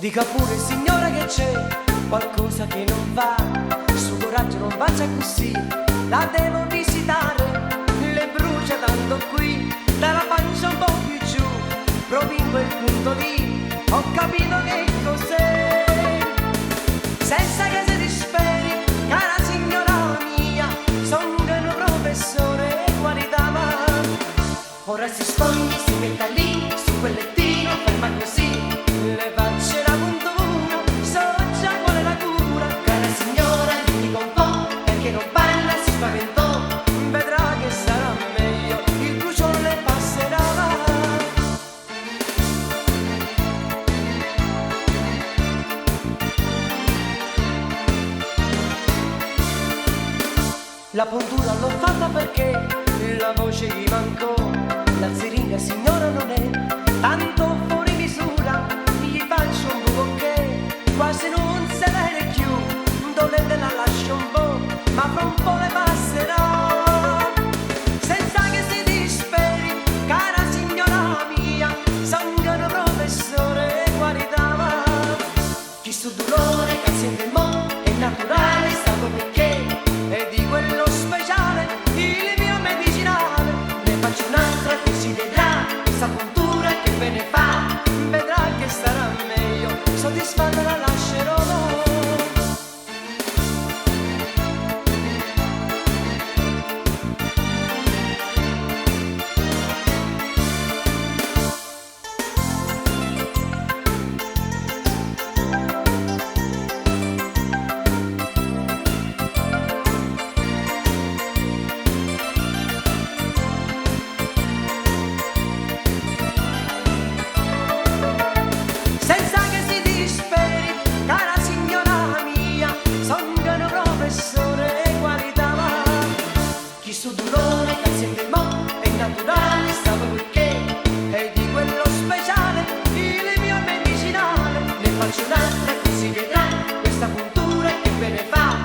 Dica pure signora che c'è qualcosa che non va, suo coraggio non faccia così, la devo visitare, le brucia tanto qui, dalla pancia un po' più giù, proprio in quel punto lì, ho capito che cos'è. Senza che si disperi, cara signora mia, sono un professore qualità, ora si spogli, si metta lì, su quel lettino, ferma così, le facce la puntura, so già qual è la cura. Cara signora, gli dico un po', perché non parla, si spaventò, vedrà che sarà meglio, il bruciore le passerà. La puntura l'ho fatta perché la voce gli mancò, la siringa signora non è tanto fuori misura, gli faccio un buco che quasi non se vede più, dolente la lascio un po', ma fra un po' le passerà. Senza che si disperi, cara signora mia, sono un professore qualità, chi su dolore che sente mo' è naturale, stato perché è di quello speciale, il mio medicinale, ne faccio un'altra che si vedrà, questa puntura che ve ne fa, vedrà che starà meglio, soddisfatta la lascerò. Senza che si disperi, cara signora mia, sono un professore qualità, chi su dolore che sente mo' è naturale, stato perché è di quello speciale, il mio medicinale, ne faccio un'altra che si vedrà, questa puntura che ve ne fa,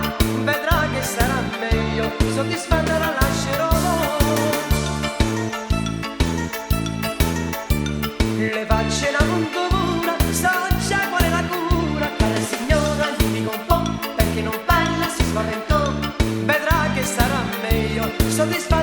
vedrà che sarà meglio, soddisfatta la lascerò. Le facce la puntura, so già qual è la cura, cara signora, gli dico un po', perché non parla, si spaventò, vedrà che sarà meglio, soddisfatta.